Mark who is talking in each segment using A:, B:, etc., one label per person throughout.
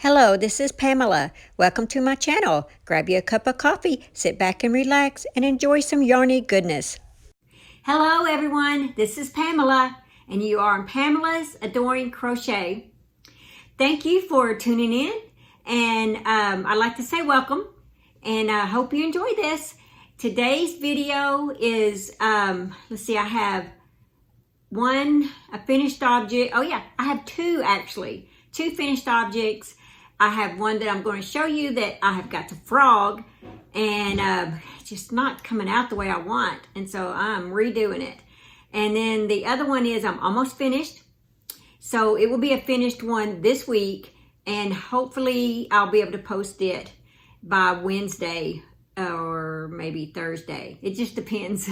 A: Hello, this is Pamela. Welcome to my channel. Grab you a cup of coffee, sit back and relax, and enjoy some yarny goodness. Hello everyone, this is Pamela, and you are on Pamela's Adoring Crochet. Thank you for tuning in, and I'd like to say welcome, and I hope you enjoy this. Today's video is, let's see, I have a finished object. Oh yeah, I have two actually. Two finished objects. I have one that I'm going to show you that I have got to frog, and it's just not coming out the way I want, and so I'm redoing it. And then the other one is I'm almost finished, so it will be a finished one this week, and hopefully I'll be able to post it by Wednesday or maybe Thursday. It just depends.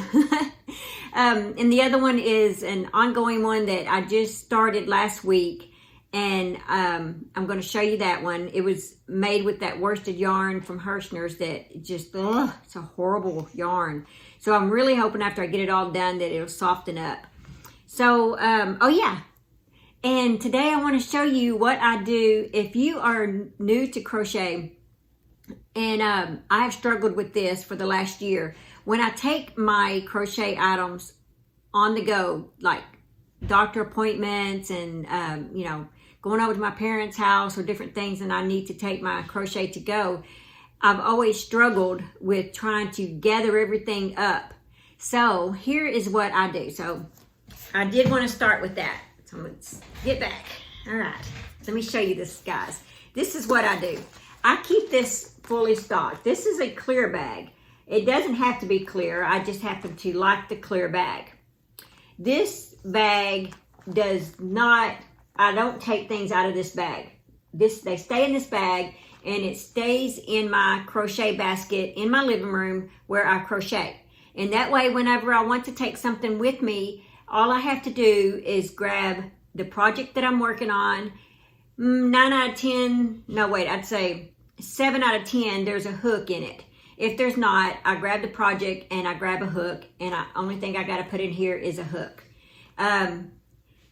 A: And the other one is an ongoing one that I just started last week. And I'm going to show you that one. It was made with that worsted yarn from Hirschner's that just, it's a horrible yarn. So I'm really hoping after I get it all done that it'll soften up. So, oh yeah. And today I want to show you what I do if you are new to crochet. And I have struggled with this for the last year. When I take my crochet items on the go, like doctor appointments and, you know, going over to my parents' house or different things, and I need to take my crochet to go, I've always struggled with trying to gather everything up. So here is what I do. So I did want to start with that. So let's get back. All right, let me show you this, guys. This is what I do. I keep this fully stocked. This is a clear bag. It doesn't have to be clear. I just happen to like the clear bag. This bag does not, I don't take things out of this bag. They stay in this bag, and it stays in my crochet basket in my living room where I crochet. And that way, whenever I want to take something with me, all I have to do is grab the project that I'm working on. 9 out of 10, no wait, I'd say 7 out of 10, there's a hook in it. If there's not, I grab the project and I grab a hook, and the only thing I got to put in here is a hook.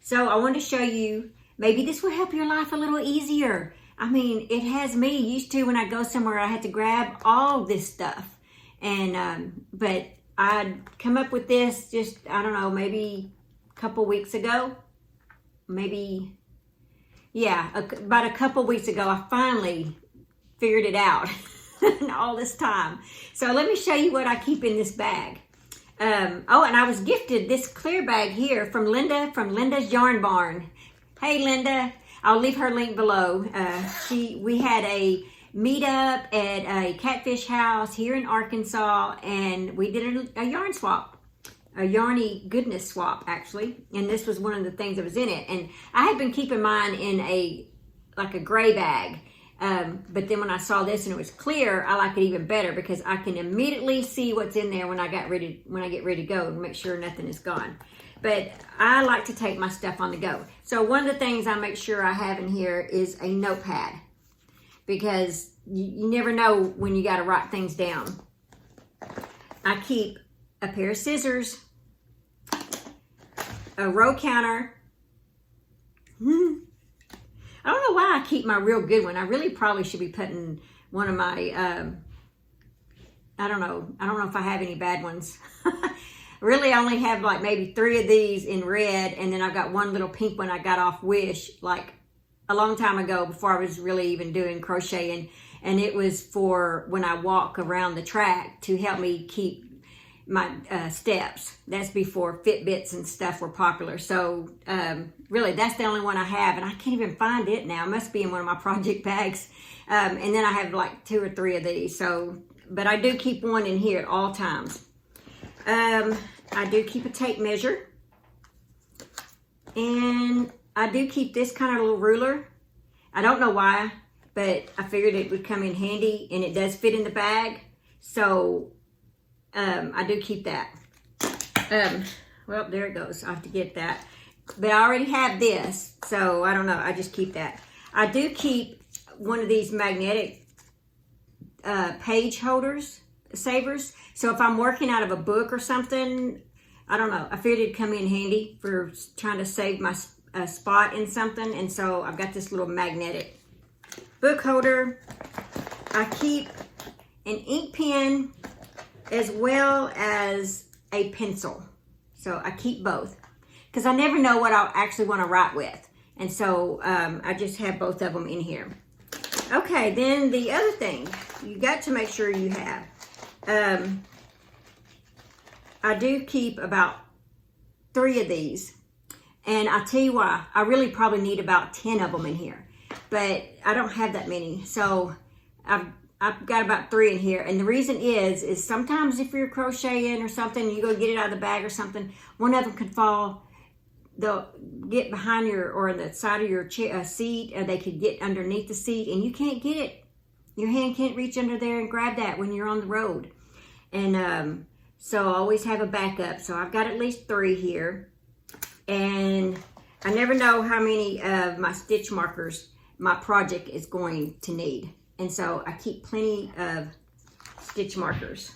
A: So I wanted to show you, maybe this will help your life a little easier. I mean, it has me used to when I go somewhere, I had to grab all this stuff. And, but I come up with this just, I don't know, maybe a couple weeks ago. Maybe, yeah, about a couple weeks ago, I finally figured it out. All this time. So let me show you what I keep in this bag. Oh, and I was gifted this clear bag here from Linda, from Linda's Yarn Barn. Hey, Linda. I'll leave her link below. We had a meetup at a catfish house here in Arkansas, and we did a yarn swap, a yarny goodness swap, actually. And this was one of the things that was in it. And I had been keeping mine in like a gray bag. But then when I saw this and it was clear, I like it even better because I can immediately see what's in there when I get ready to go and make sure nothing is gone. But I like to take my stuff on the go. So one of the things I make sure I have in here is a notepad, because you never know when you got to write things down. I keep a pair of scissors, a row counter. I don't know why I keep my real good one. I really probably should be putting one of my, I don't know if I have any bad ones. Really, I only have like maybe 3 of these in red, and then I've got one little pink one I got off Wish like a long time ago before I was really even doing crocheting. And it was for when I walk around the track to help me keep my steps. That's before Fitbits and stuff were popular. So really, that's the only one I have, and I can't even find it now. It must be in one of my project bags. And then I have like 2 or 3 of these. So, but I do keep one in here at all times. I do keep a tape measure, and I do keep this kind of little ruler. I don't know why, but I figured it would come in handy, and it does fit in the bag. So I do keep that. Well, there it goes. I have to get that. But I already have this, so I don't know. I just keep that. I do keep one of these magnetic page holders, savers. So if I'm working out of a book or something, I don't know. I figured it'd come in handy for trying to save my spot in something. And so I've got this little magnetic book holder. I keep an ink pen as well as a pencil. So I keep both because I never know what I'll actually want to write with. And so I just have both of them in here. Okay, then the other thing you got to make sure you have. I do keep about 3 of these. And I'll tell you why. I really probably need about 10 of them in here. But I don't have that many. So I've got about 3 in here. And the reason is sometimes if you're crocheting or something, you go get it out of the bag or something, one of them could fall. They'll get behind your, or on the side of your seat, or they could get underneath the seat, and you can't get it. Your hand can't reach under there and grab that when you're on the road. And so I always have a backup. So I've got at least 3 here. And I never know how many of my stitch markers my project is going to need. And so I keep plenty of stitch markers.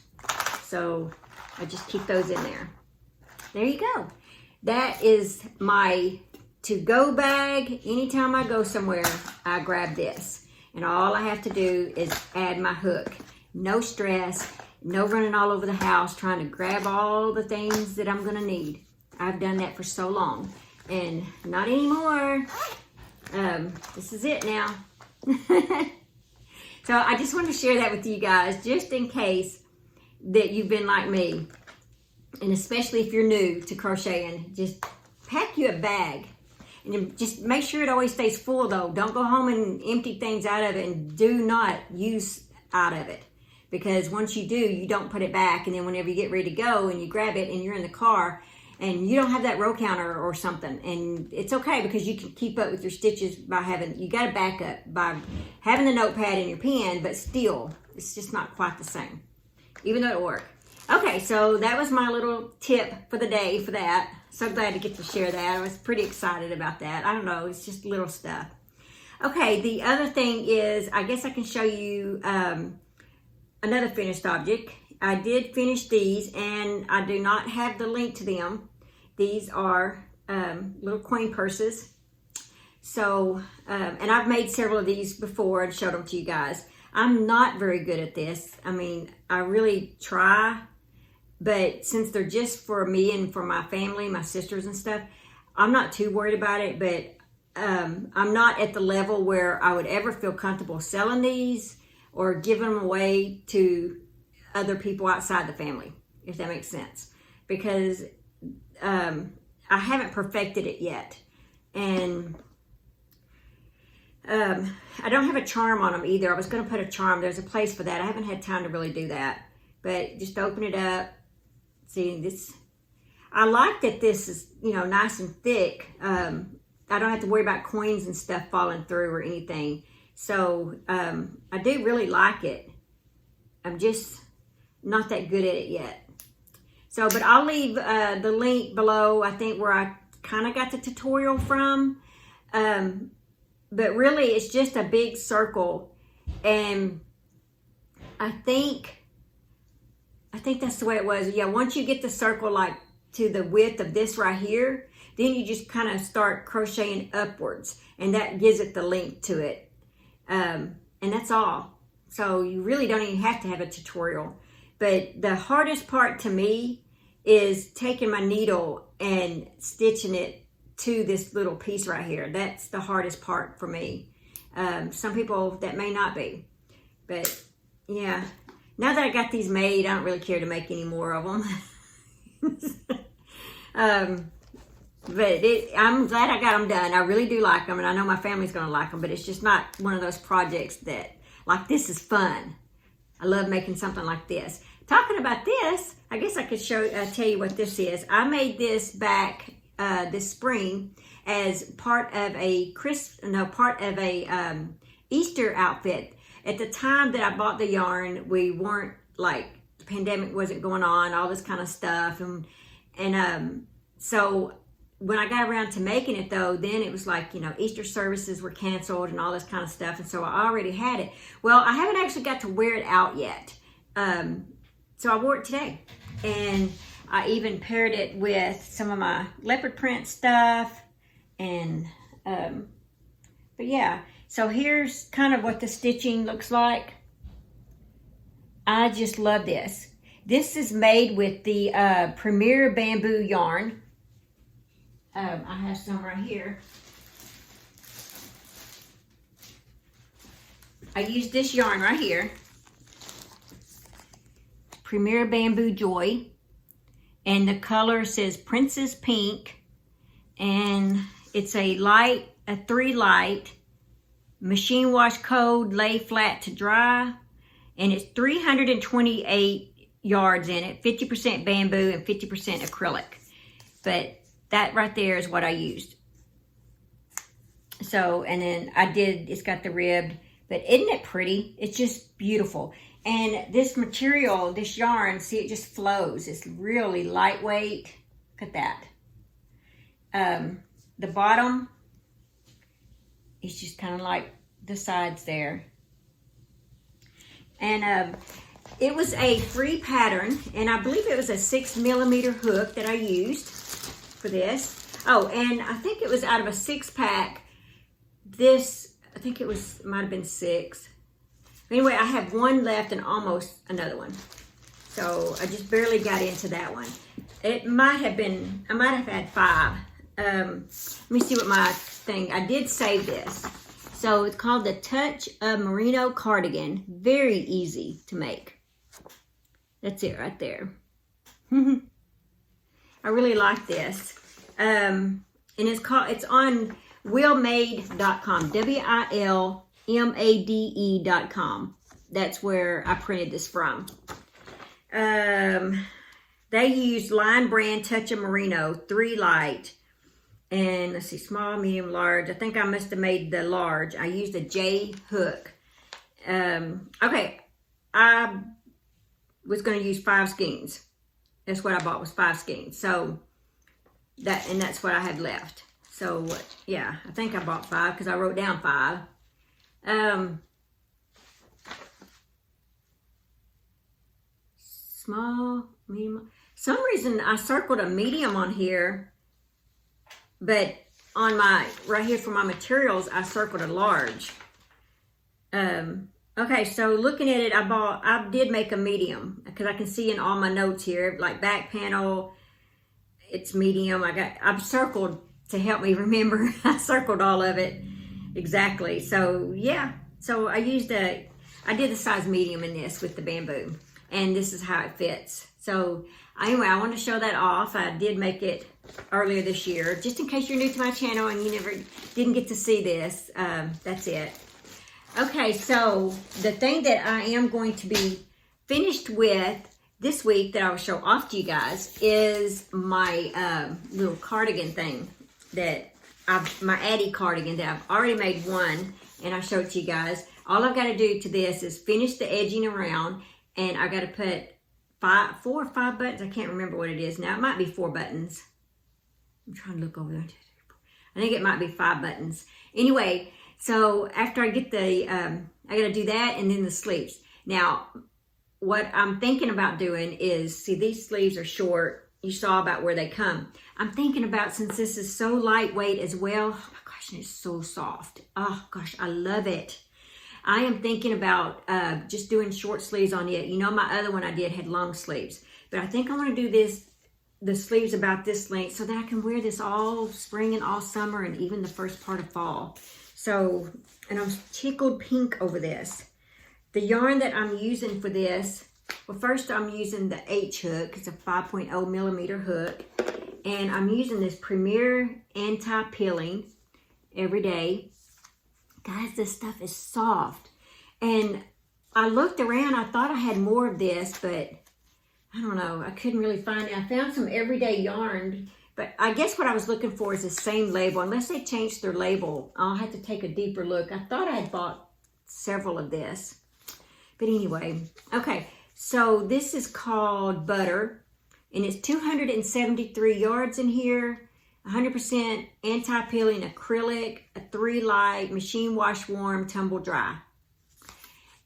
A: So I just keep those in there. There you go. That is my to-go bag. Anytime I go somewhere, I grab this. And all I have to do is add my hook. No stress, no running all over the house trying to grab all the things that I'm gonna need. I've done that for so long. And not anymore. This is it now. So I just want to share that with you guys, just in case that you've been like me. And especially if you're new to crocheting, just pack you a bag. And just make sure it always stays full though. Don't go home and empty things out of it, and do not use out of it. Because once you do, you don't put it back. And then whenever you get ready to go and you grab it and you're in the car and you don't have that row counter or something. And it's okay because you can keep up with your stitches by having, you got to back up by having the notepad and your pen, but still, it's just not quite the same, even though it'll work. Okay, so that was my little tip for the day for that. So glad to get to share that. I was pretty excited about that. I don't know, it's just little stuff. Okay, the other thing is, I guess I can show you another finished object. I did finish these, and I do not have the link to them. These are little coin purses. So, and I've made several of these before and showed them to you guys. I'm not very good at this. I mean, I really try. But since they're just for me and for my family, my sisters and stuff, I'm not too worried about it. But I'm not at the level where I would ever feel comfortable selling these or giving them away to other people outside the family, if that makes sense. Because I haven't perfected it yet. And I don't have a charm on them either. I was going to put a charm. There's a place for that. I haven't had time to really do that. But just open it up. See this, I like that this is, you know, nice and thick. I don't have to worry about coins and stuff falling through or anything. So I do really like it. I'm just not that good at it yet. So, but I'll leave the link below, I think, where I kind of got the tutorial from. But really, it's just a big circle. And I think that's the way it was. Yeah, once you get the circle like to the width of this right here, then you just kind of start crocheting upwards, and that gives it the length to it. And that's all. So you really don't even have to have a tutorial. But the hardest part to me is taking my needle and stitching it to this little piece right here. That's the hardest part for me. Some people that may not be. But yeah. Now that I got these made, I don't really care to make any more of them. But I'm glad I got them done. I really do like them, and I know my family's going to like them, but it's just not one of those projects that, like, this is fun. I love making something like this. Talking about this, I guess I could tell you what this is. I made this back this spring as part of a Easter outfit. At the time that I bought the yarn, we weren't, like, the pandemic wasn't going on, all this kind of stuff. And so when I got around to making it though, then it was like, you know, Easter services were canceled and all this kind of stuff. And so I already had it. Well, I haven't actually got to wear it out yet. So I wore it today. And I even paired it with some of my leopard print stuff. And, but yeah. So here's kind of what the stitching looks like. I just love this. This is made with the Premier Bamboo yarn. I have some right here. I use this yarn right here. Premier Bamboo Joy. And the color says Princess Pink. And it's a 3 light, machine wash code, lay flat to dry. And it's 328 yards in it, 50% bamboo and 50% acrylic. But that right there is what I used. So, and then it's got the ribbed, but isn't it pretty? It's just beautiful. And this material, this yarn, see, it just flows. It's really lightweight. Look at that. The bottom is just kind of like the sides there. And it was a free pattern, and I believe it was a 6mm hook that I used for this. Oh, and I think it was out of a 6-pack. This, I think it might have been 6. Anyway, I have one left and almost another one. So I just barely got into that one. It might have been, I might have had 5. Let me see what my thing, I did save this. So it's called the Touch of Merino Cardigan. Very easy to make. That's it right there. I really like this. And it's on willmade.com, WILMADE.com. That's where I printed this from. They use Line Brand Touch of Merino 3 light. And let's see, small, medium, large. I think I must have made the large. I used a J hook. Okay, I was going to use 5 skeins. That's what I bought, was 5 skeins. So that's what I had left. So yeah, I think I bought 5 because I wrote down 5. Small, medium. Some reason I circled a medium on here. But on right here for my materials, I circled a large. Okay, so looking at it, I did make a medium because I can see in all my notes here, like back panel, it's medium. I've circled to help me remember. I circled all of it exactly. So yeah, so I did the size medium in this with the bamboo, and this is how it fits. So anyway, I want to show that off. I did make it earlier this year, just in case you're new to my channel and you didn't get to see this. That's it. Okay, so the thing that I am going to be finished with this week that I will show off to you guys is my little cardigan thing that my Addie cardigan that I've already made one, and I showed it to you guys. All I've got to do to this is finish the edging around, and I got to put 4 or 5 buttons. I can't remember what it is now. It might be 4 buttons. I'm trying to look over there. I think it might be 5 buttons. Anyway, so after I get I got to do that and then the sleeves. Now, what I'm thinking about doing is, see, these sleeves are short. You saw about where they come. I'm thinking about, since this is so lightweight as well, oh my gosh, and it's so soft. Oh gosh, I love it. I am thinking about just doing short sleeves on it. You know, my other one I did had long sleeves. But I think I want to do the sleeves about this length so that I can wear this all spring and all summer and even the first part of fall. So, and I'm tickled pink over this. The yarn that I'm using for this, well, first I'm using the H hook. It's a 5.0mm hook. And I'm using this Premier Anti-Peeling every day. Guys, this stuff is soft. And I looked around, I thought I had more of this, but I don't know, I couldn't really find it. I found some everyday yarn, but I guess what I was looking for is the same label. Unless they changed their label, I'll have to take a deeper look. I thought I had bought several of this. But anyway, okay, so this is called Butter, and it's 273 yards in here, 100% anti-peeling acrylic, a 3 light, machine wash warm, tumble dry.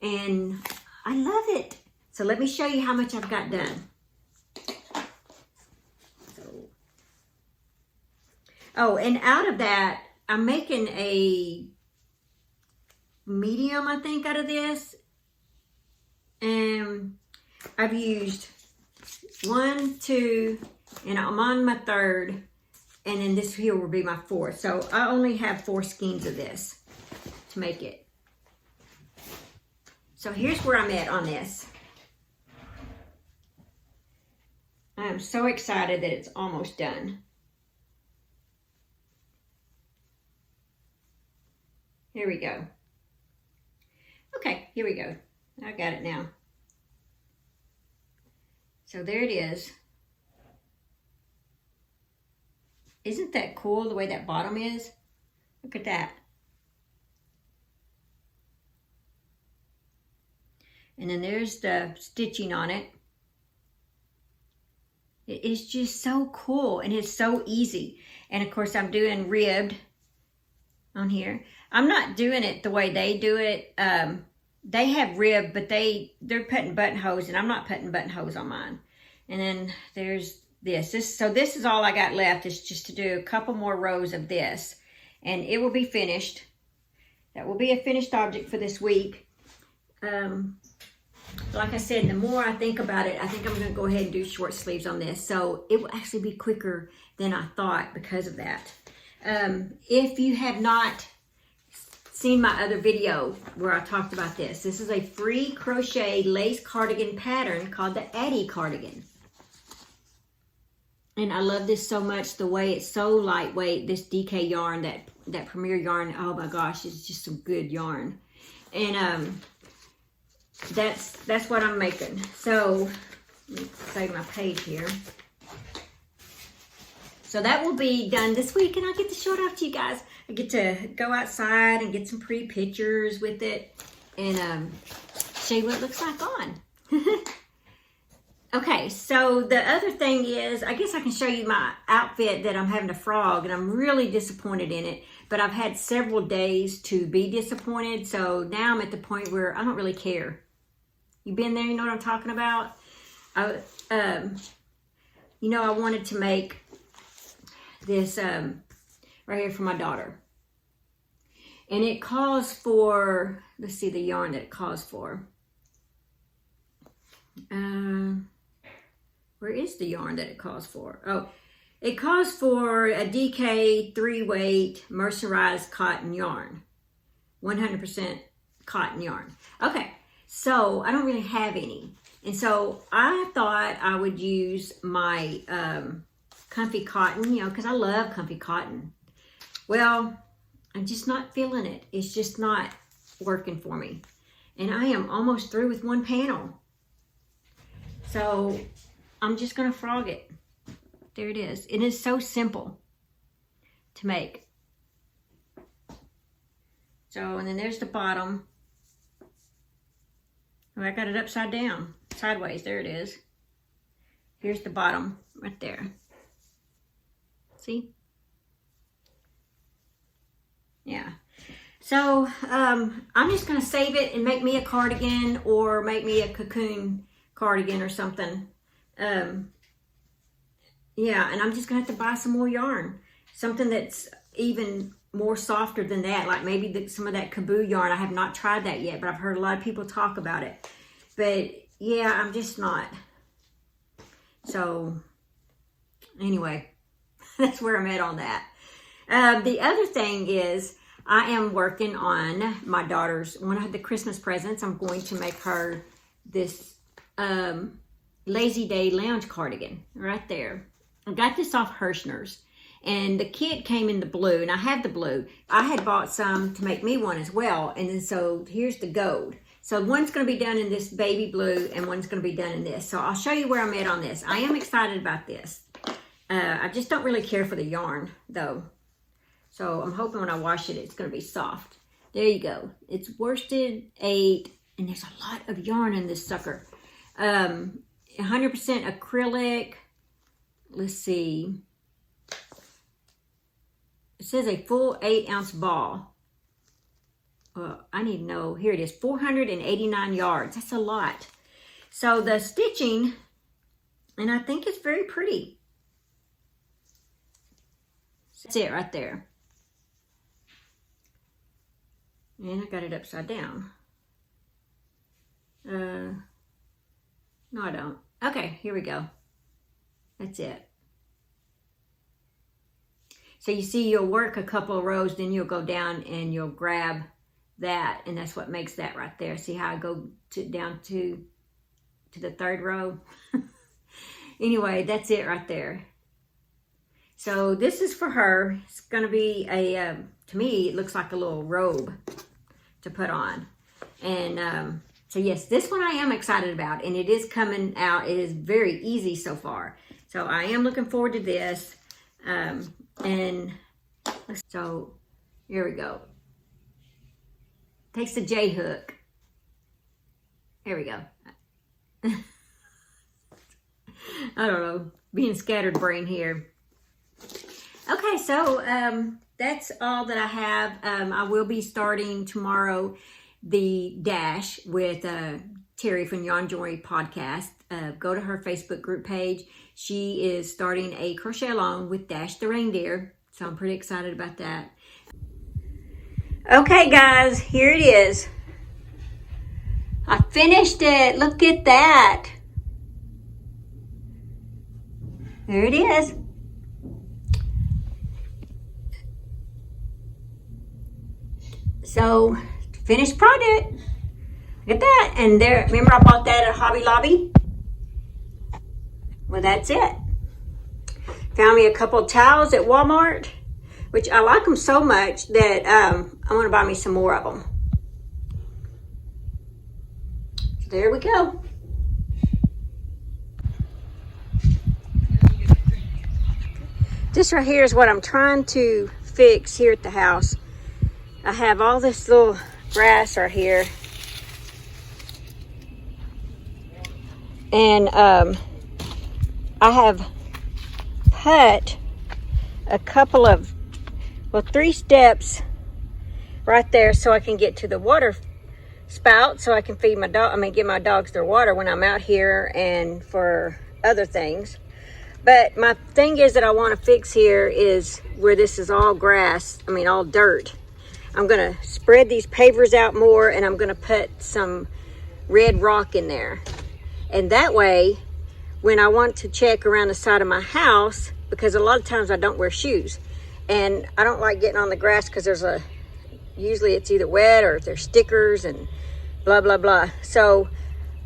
A: And I love it. So let me show you how much I've got done. Oh, and out of that, I'm making a medium, I think, out of this. And I've used 1, 2, and I'm on my 3rd. And then this here will be my 4th. So I only have 4 skeins of this to make it. So here's where I'm at on this. I am so excited that it's almost done. Here we go. Okay, here we go. I got it now. So there it is. Isn't that cool the way that bottom is? Look at that. And then there's the stitching on it. It is just so cool and it's so easy. And of course I'm doing ribbed on here. I'm not doing it the way they do it. They have ribbed, but they're putting buttonholes, and I'm not putting buttonholes on mine. And then there's this. So this is all I got left, is just to do a couple more rows of this, and it will be finished. That will be a finished object for this week. Like I said, the more I think about it, I think I'm going to go ahead and do short sleeves on this. So it will actually be quicker than I thought because of that. If you have not seen my other video where I talked about this is a free crochet lace cardigan pattern called the Addie cardigan. And I love this so much, the way it's so lightweight, this DK yarn, that Premier yarn. Oh my gosh, it's just some good yarn. And that's what I'm making. So let me save my page here. So that will be done this week, and I'll get to show it off to you guys. I get to go outside and get some pretty pictures with it, and show you what it looks like on. Okay, so the other thing is, I guess I can show you my outfit that I'm having to frog, and I'm really disappointed in it, but I've had several days to be disappointed, so now I'm at the point where I don't really care. You been there, you know what I'm talking about? You know, I wanted to make this right here for my daughter. And it calls for, let's see the yarn that it calls for. Where is the yarn that it calls for? Oh, it calls for a DK 3-weight mercerized cotton yarn. 100% cotton yarn. Okay, so I don't really have any. And so I thought I would use my comfy cotton, you know, because I love comfy cotton. Well, I'm just not feeling it. It's just not working for me. And I am almost through with one panel. So I'm just going to frog it. There it is. It is so simple to make. So, and then there's the bottom. Oh, I got it upside down, sideways. There it is. Here's the bottom right there. See? Yeah. So I'm just going to save it and make me a cardigan, or make me a cocoon cardigan or something. Yeah, and I'm just going to have to buy some more yarn. Something that's even more softer than that, like maybe some of that Kaboo yarn. I have not tried that yet, but I've heard a lot of people talk about it. But yeah, I'm just not. So anyway, that's where I'm at on that. The other thing is, I am working on my daughter's, one of the Christmas presents. I'm going to make her this Lazy Day lounge cardigan right there. I got this off Hirschner's, and the kit came in the blue, and I have the blue. I had bought some to make me one as well, and then so here's the gold. So one's going to be done in this baby blue, and one's going to be done in this. So I'll show you where I'm at on this. I am excited about this. I just don't really care for the yarn, though. So I'm hoping when I wash it, it's going to be soft. There you go. It's worsted 8, and there's a lot of yarn in this sucker. 100% acrylic. Let's see. It says a full 8-ounce ball. I need to know. Here it is, 489 yards. That's a lot. So the stitching, and I think it's very pretty. That's it right there. And I got it upside down. No, I don't. Okay, here we go. That's it. So you see, you'll work a couple of rows, then you'll go down and you'll grab that, and that's what makes that right there. See how I go down to the third row? Anyway, that's it right there. So this is for her. It's gonna be a, to me, it looks like a little robe to put on. And so yes, this one I am excited about, and it is coming out. It is very easy so far. So I am looking forward to this. And so here we go. Takes the J hook. There we go. I don't know, being scattered brain here. Okay, so that's all that I have. I will be starting tomorrow the Dash with Terry from Yarn Joy podcast. Go to her Facebook group page. She is starting a crochet along with Dash the reindeer, so I'm pretty excited about that. Okay guys, here it is. I finished it. Look at that. There it is. So, finished product. Look at that. And there, remember I bought that at Hobby Lobby? Well, that's it. Found me a couple of towels at Walmart, which I like them so much that I'm going to buy me some more of them. So there we go. This right here is what I'm trying to fix here at the house. I have all this little grass right here. And I have put a couple of, well, 3 steps right there so I can get to the water spout so I can feed my dog, give my dogs their water when I'm out here and for other things. But my thing is that I want to fix here is where this is all grass, all dirt. I'm going to spread these pavers out more, and I'm going to put some red rock in there. And that way, when I want to check around the side of my house, because a lot of times I don't wear shoes, and I don't like getting on the grass because usually it's either wet or there's stickers and blah, blah, blah. So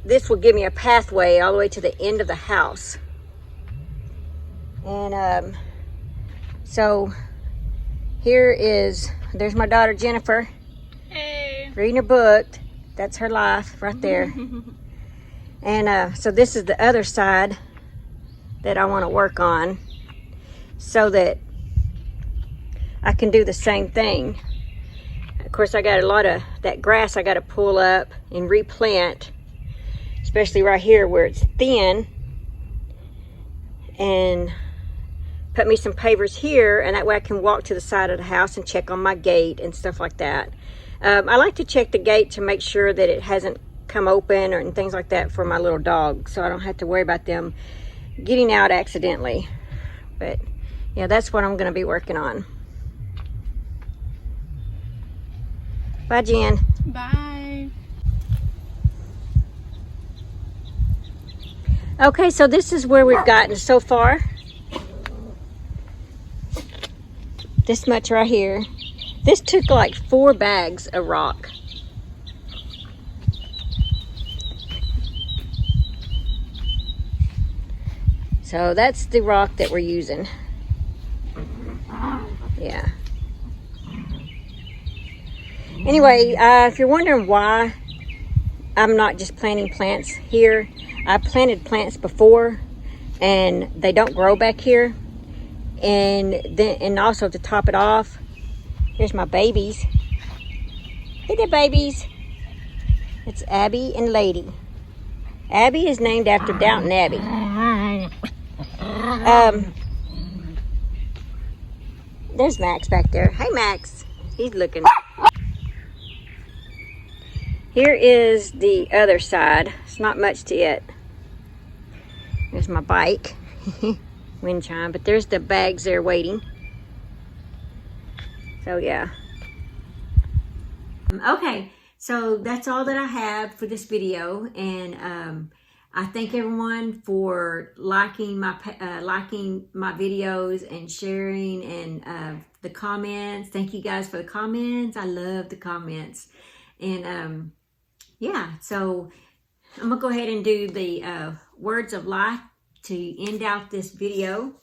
A: this will give me a pathway all the way to the end of the house. And so there's my daughter Jennifer. Hey. Reading a book. That's her life right there. And so this is the other side that I want to work on so that I can do the same thing. Of course, I got a lot of that grass I got to pull up and replant, especially right here where it's thin, and put me some pavers here, and that way I can walk to the side of the house and check on my gate and stuff like that. I like to check the gate to make sure that it hasn't come open and things like that for my little dog, so I don't have to worry about them getting out accidentally. But yeah, that's what I'm going to be working on. Bye, Jen.
B: Bye.
A: Okay, so this is where we've gotten so far. This much right here. This took like 4 bags of rock. So that's the rock that we're using. Yeah. Anyway, if you're wondering why I'm not just planting plants here, I planted plants before and they don't grow back here. And also to top it off, here's my babies. Hey there, babies. It's Abby and Lady. Abby is named after Downton Abbey. There's Max back there. Hey, Max. He's looking. Here is the other side. It's not much to it. There's my bike. Wind chime, but there's the bags there waiting. So yeah. Okay, so that's all that I have for this video, and I thank everyone for liking my videos and sharing, and the comments. Thank you guys for the comments. I love the comments, and yeah. So I'm gonna go ahead and do the words of life to end out this video.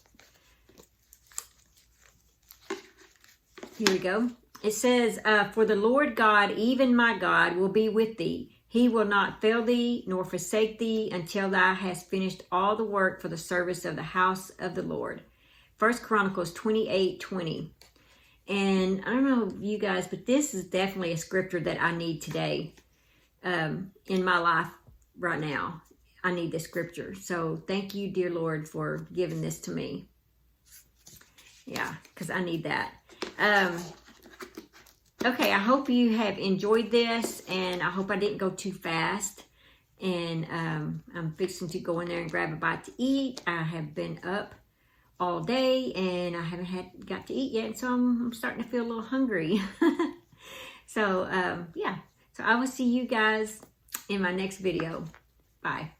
A: Here we go. It says, for the Lord God, even my God, will be with thee. He will not fail thee, nor forsake thee, until thou hast finished all the work for the service of the house of the Lord. 1 Chronicles 28:20. And I don't know you guys, but this is definitely a scripture that I need today in my life right now. I need this scripture. So thank you, dear Lord, for giving this to me. Yeah, because I need that. Okay, I hope you have enjoyed this, and I hope I didn't go too fast. And I'm fixing to go in there and grab a bite to eat. I have been up all day, and I haven't got to eat yet, so I'm starting to feel a little hungry. So, yeah. So I will see you guys in my next video. Bye.